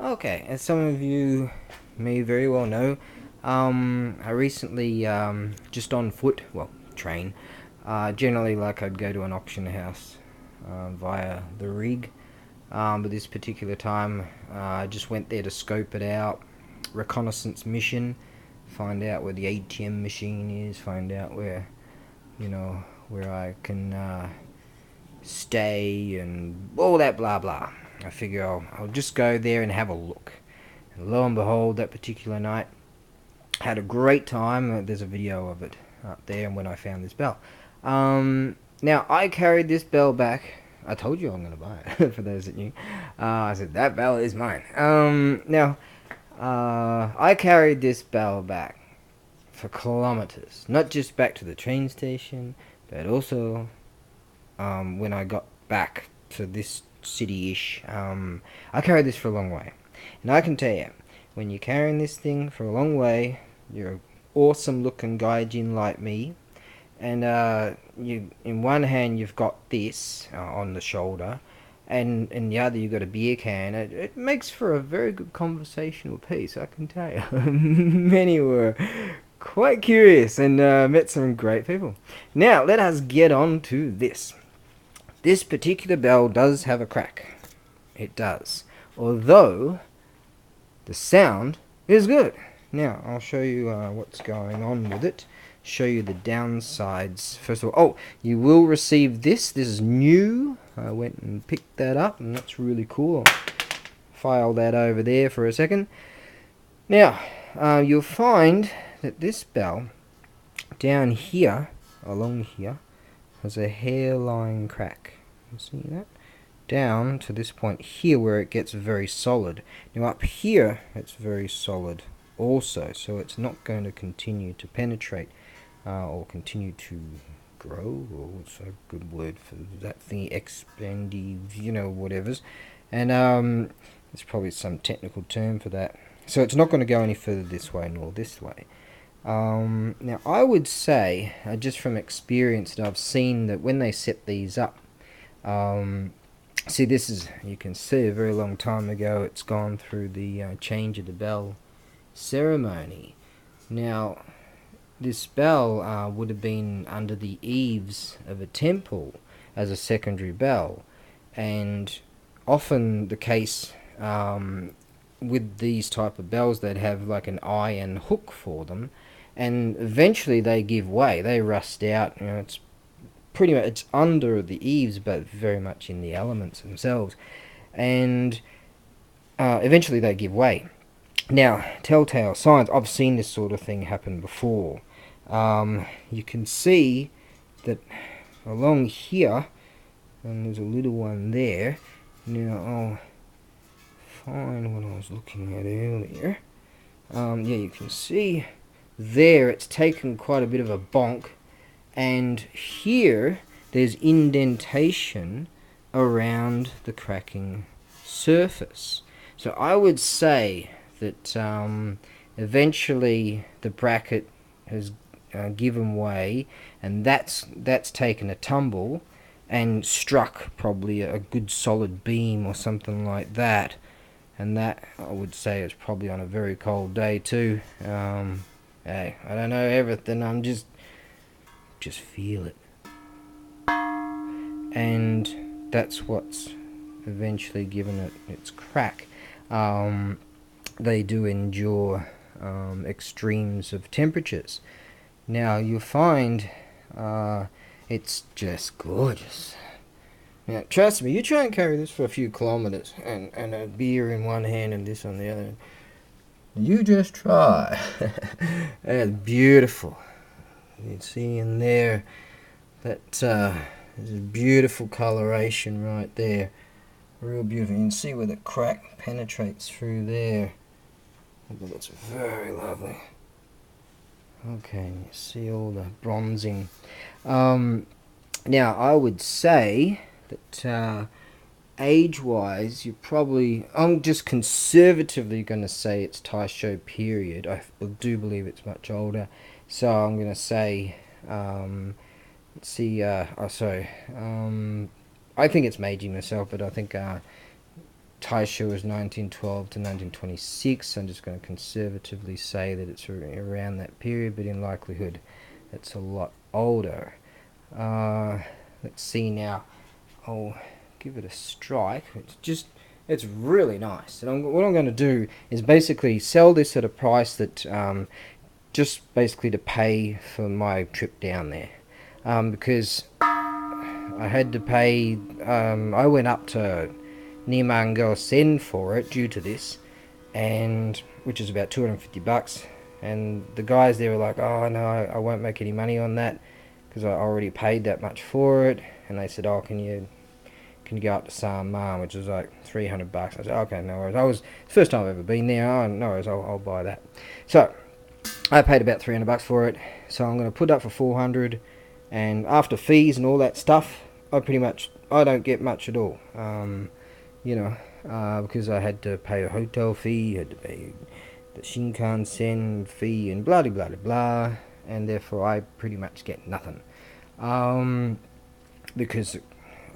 Okay, as some of you may very well know, I recently, just on foot, well, train, generally like I'd go to an auction house via the rig, but this particular time I just went there to scope it out, reconnaissance mission, find out where the ATM machine is, find out where, where I can stay and all that blah blah. I figure I'll just go there and have a look. And lo and behold, that particular night, had a great time. There's a video of it up there, and when I found this bell. Now, I carried this bell back. I told you I'm going to buy it, for those that knew. I said, that bell is mine. Now, I carried this bell back for kilometers. Not just back to the train station, but also when I got back to this city-ish. I carried this for a long way. And I can tell you, when you're carrying this thing for a long way, you're an awesome looking gaijin like me, and you, in one hand you've got this on the shoulder, and in the other you've got a beer can. It makes for a very good conversational piece, I can tell you. Many were quite curious and met some great people. Now, let us get on to this. This particular bell does have a crack. It does. Although, the sound is good. Now, I'll show you what's going on with it. Show you the downsides. First of all, you will receive this. This is new. I went and picked that up, and that's really cool. I'll file that over there for a second. Now, you'll find that this bell, down here, along here, has a hairline crack. You see that? Down to this point here where it gets very solid. Now up here it's very solid also, so it's not going to continue to penetrate or continue to grow, or what's a good word for that thing, expandy, whatevers. And there's probably some technical term for that. So it's not going to go any further this way nor this way. Now I would say, just from experience, that I've seen that when they set these up, see, this is, you can see, a very long time ago it's gone through the change of the bell ceremony. Now, this bell would have been under the eaves of a temple as a secondary bell, and often the case with these type of bells, they'd have like an eye and hook for them, and eventually they give way, they rust out. It's pretty much, it's under the eaves, but very much in the elements themselves, and eventually they give way. Now, telltale signs, I've seen this sort of thing happen before. You can see that along here, and there's a little one there. Now I'll find what I was looking at earlier. Yeah, you can see there it's taken quite a bit of a bonk, and here there's indentation around the cracking surface. So I would say that eventually the bracket has given way, and that's taken a tumble and struck probably a good solid beam or something like that. And that, I would say, is probably on a very cold day too. Hey, I don't know everything, I'm just feel it. And that's what's eventually given it its crack. They do endure extremes of temperatures. Now you'll find it's just gorgeous. Now trust me, you try and carry this for a few kilometers and a beer in one hand and this on the other. You just try. That's beautiful. You can see in there that there's a beautiful coloration right there. Real beautiful. You can see where the crack penetrates through there. That's very lovely. Okay, you see all the bronzing. Now, I would say that age-wise, you probably, I'm just conservatively going to say it's Taisho period. I do believe it's much older, so I'm going to say, let's see, I think it's Meiji myself, but I think Taisha was 1912 to 1926. I'm just going to conservatively say that it's around that period, but in likelihood it's a lot older. Let's see now. I'll give it a strike. It's really nice. And what I'm going to do is basically sell this at a price that just basically to pay for my trip down there, because I had to pay. I went up to Nimango Sen for it due to this, and which is about $250. And the guys there were like, "Oh no, I won't make any money on that because I already paid that much for it." And they said, "Oh, can you go up to Saman, which is like $300?" I said, "Okay, no worries." I was first time I've ever been there. Oh, no worries, I'll buy that. So I paid about $300 for it. So I'm going to put up for $400, and after fees and all that stuff, I don't get much at all. Because I had to pay a hotel fee, had to pay the Shinkansen fee, and blah blah blah blah, and therefore I pretty much get nothing. Because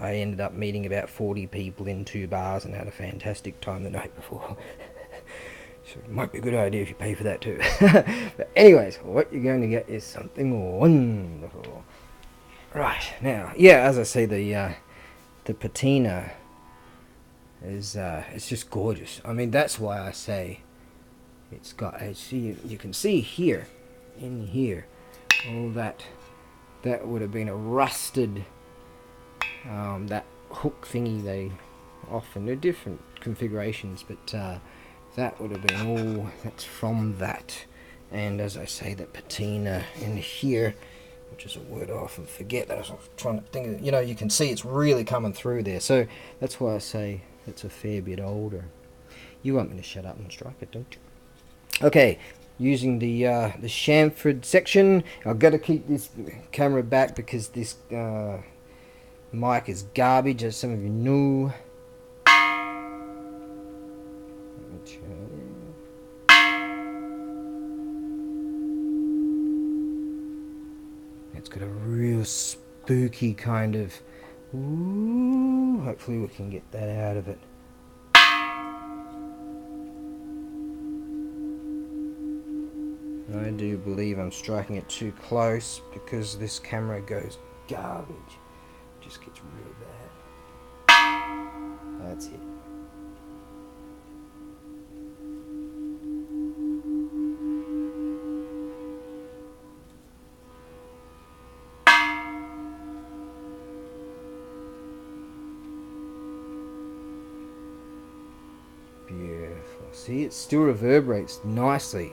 I ended up meeting about 40 people in 2 bars and had a fantastic time the night before. So it might be a good idea if you pay for that too. But anyways, what you're going to get is something wonderful. Right, now, yeah, as I say, the patina is it's just gorgeous. I mean, that's why I say it's got. You can see here, in here, all that would have been a rusted. That hook thingy, they often, they're different configurations, but that would have been all that's from that. And as I say, that patina in here, which is a word I often forget. I was trying to think of, you can see it's really coming through there. So that's why I say it's a fair bit older. You want me to shut up and strike it, don't you? Okay, using the chamfered section. I've got to keep this camera back because this mic is garbage, as some of you know. It's got a real spooky kind of. Ooh, hopefully we can get that out of it. I do believe I'm striking it too close because this camera goes garbage. It just gets real bad. That's it. Beautiful. See, it still reverberates nicely,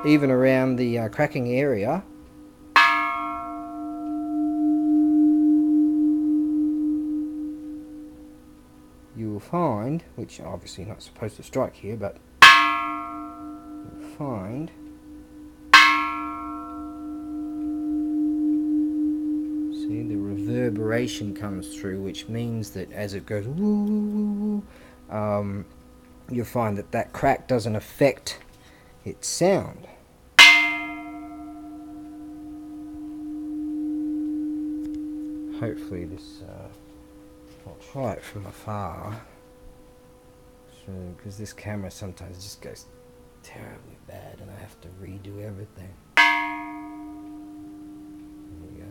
even around the cracking area. You will find, which obviously not supposed to strike here, but you'll find see the reverberation comes through, which means that as it goes woo woo woo, you'll find that crack doesn't affect its sound. Hopefully this, I'll try it from afar, because this camera sometimes just goes terribly bad and I have to redo everything. There we go.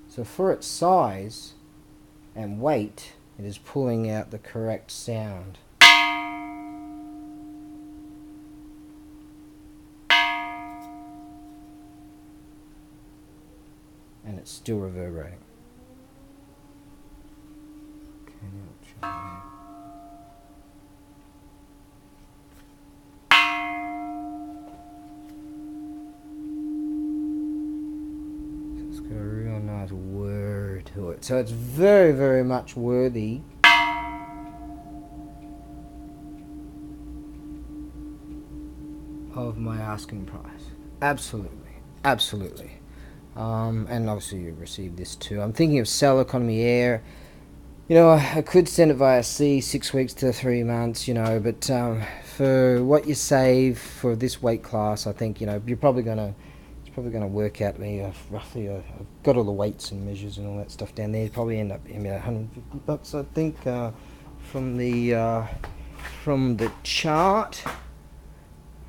So for its size and weight, it is pulling out the correct sound. And it's still reverberating. Okay, now we'll try. So it's got a real nice whir to it. So it's very, very much worthy of my asking price. Absolutely. Absolutely. And obviously you receive this too. I'm thinking of Cell Economy Air. I could send it via sea, 6 weeks to 3 months, but for what you save for this weight class, I think, you're probably gonna work out me roughly. I've got all the weights and measures and all that stuff down there. It'd probably end up being about $150, I think, from the chart.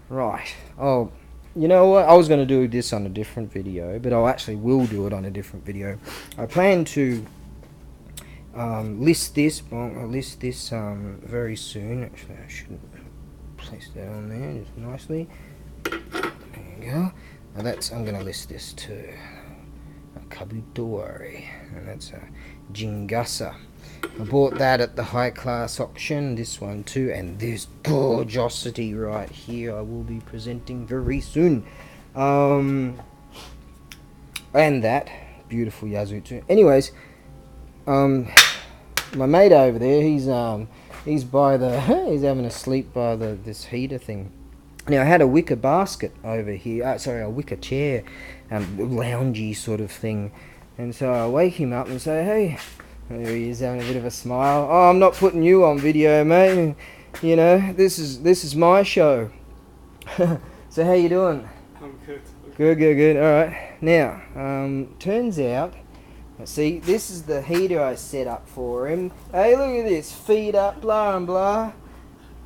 Right. Oh, you know what? I was going to do this on a different video, but I actually will do it on a different video. I plan to list this very soon. Actually, I should place that on there just nicely. There you go. Now I'm going to list this too. Kabutori, and that's a Jingasa. I bought that at the high class auction, this one too, and this gorgeosity right here I will be presenting very soon. And that beautiful Yazutsu. Anyways, my mate over there, he's by the he's having a sleep by this heater thing. Now I had a wicker basket over here, sorry, a wicker chair, loungy sort of thing, and so I wake him up and say, hey, there he is having a bit of a smile. Oh, I'm not putting you on video, mate. You know, this is my show. So how you doing? I'm good. Good. All right. Now, turns out, see, this is the heater I set up for him. Hey, look at this, feet up, blah and blah.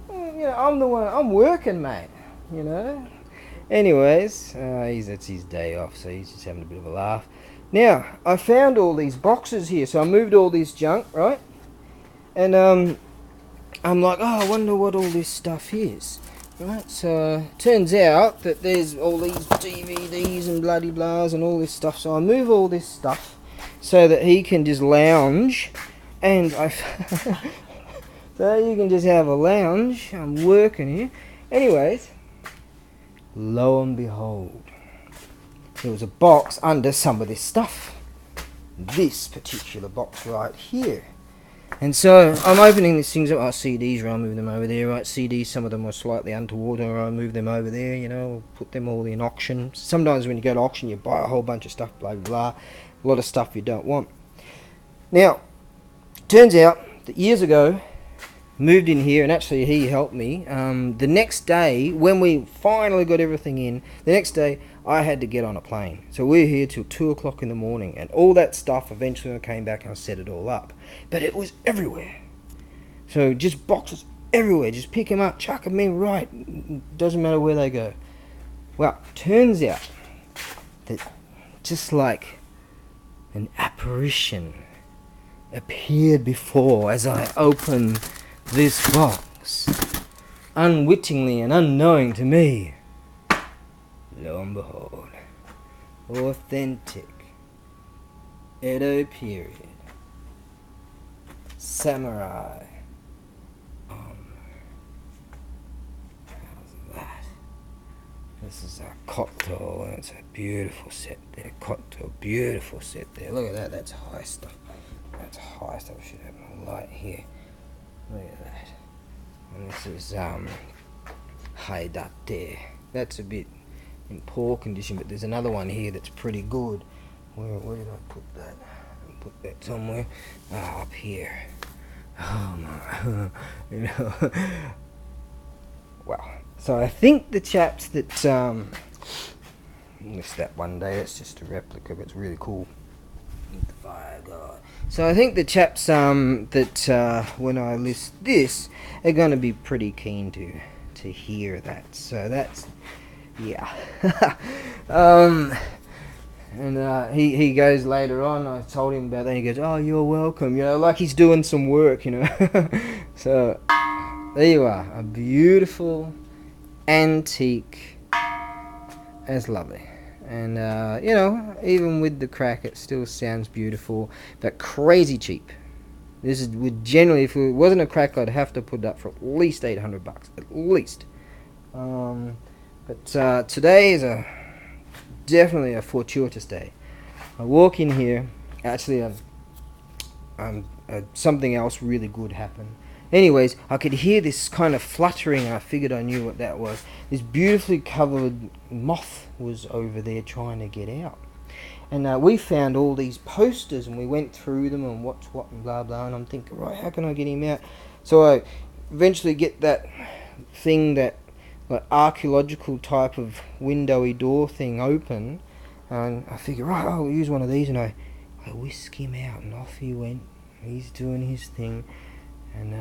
You know, I'm the one. I'm working, mate. You know. Anyways, it's his day off, so he's just having a bit of a laugh. Now, I found all these boxes here, so I moved all this junk, right? And I'm like, oh, I wonder what all this stuff is, right? So, turns out that there's all these DVDs and bloody blahs and all this stuff. So I move all this stuff so that he can just lounge, and so you can just have a lounge. I'm working here. Anyways, lo and behold, there was a box under some of this stuff. This particular box right here. And so I'm opening these things up. Oh, CDs, I'll move them over there, right? CDs, some of them are slightly underwater, I'll move them over there, you know, put them all in auction. Sometimes when you go to auction, you buy a whole bunch of stuff, blah, blah, blah. A lot of stuff you don't want. Now, turns out that years ago, moved in here, and actually he helped me. The next day, when we finally got everything in, the next day I had to get on a plane. So we're here till 2 o'clock in the morning, and all that stuff, eventually I came back and I set it all up. But it was everywhere. So just boxes everywhere, just pick them up, chuck them in, right, doesn't matter where they go. Well, turns out that just like an apparition appeared before as I opened this box, unwittingly and unknowing to me. Lo and behold, authentic Edo period samurai how's that? This is a Koto, and it's a beautiful set there. Koto, beautiful set there. Look at that, that's high stuff. That's high stuff. I should have a light here. Look at that. And this is Haidate. That's a bit in poor condition, but there's another one here that's pretty good. Where did I put that? I put that somewhere. Up here. Oh my. You know. Well, so I think the chaps that missed that one day. That's just a replica, but it's really cool. Fire God. So I think the chaps that when I list this are going to be pretty keen to hear that. So that's yeah. And he goes later on. I told him about that. He goes, "Oh, you're welcome." You know, like he's doing some work. You know. So there you are, a beautiful antique. It's lovely. And, you know, even with the crack, it still sounds beautiful, but crazy cheap. This would generally, if it wasn't a crack, I'd have to put it up for at least $800, at least. But today is definitely a fortuitous day. I walk in here, actually, something else really good happened. Anyways, I could hear this kind of fluttering, and I figured I knew what that was. This beautifully covered moth was over there trying to get out. And we found all these posters, and we went through them and what's what and blah blah, and I'm thinking, right, how can I get him out? So I eventually get that thing, that like archaeological type of windowy door thing open, and I figure, right, I'll use one of these, and I whisk him out, and off he went. He's doing his thing. And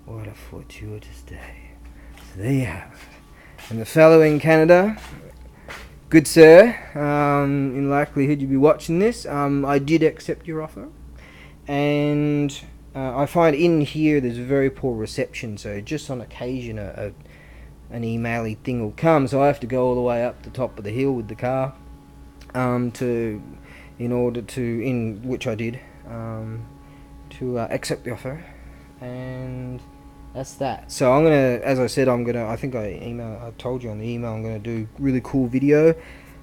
what a fortuitous day. So there you have it. And the fellow in Canada, good sir, in likelihood you'll be watching this, I did accept your offer. And I find in here there's a very poor reception, so just on occasion an emaily thing will come, so I have to go all the way up the top of the hill with the car which I did, to accept the offer, and that's that. So I'm gonna, as I said, I think I told you on the email, I'm gonna do really cool video.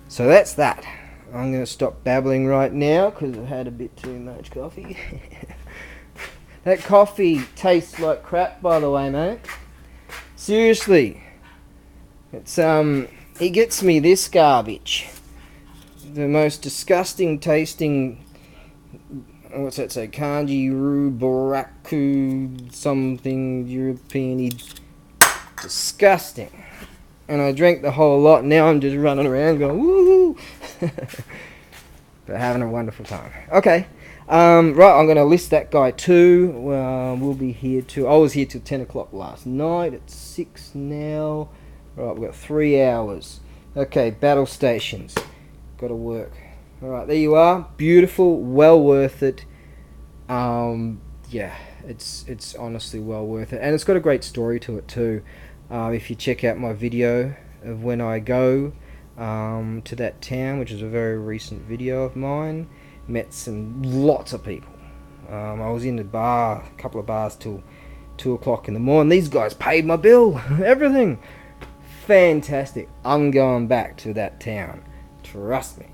So that's that. I'm gonna stop babbling right now because I've had a bit too much coffee. That coffee tastes like crap, by the way, mate. Seriously, it gets me this garbage. The most disgusting tasting, what's that say, kanji ru boraku something European, disgusting. And I drank the whole lot. Now I'm just running around going woo, but having a wonderful time. Okay, right, I'm going to list that guy too. We'll be here till, I was here till 10 o'clock last night. It's 6 now. Right, we've got 3 hours. Okay, battle stations. Got to work. Alright, there you are. Beautiful, well worth it. Yeah, it's honestly well worth it. And it's got a great story to it too. If you check out my video of when I go to that town, which is a very recent video of mine, met lots of people. I was in the bar, a couple of bars till 2 o'clock in the morning. These guys paid my bill, everything. Fantastic. I'm going back to that town. Trust me.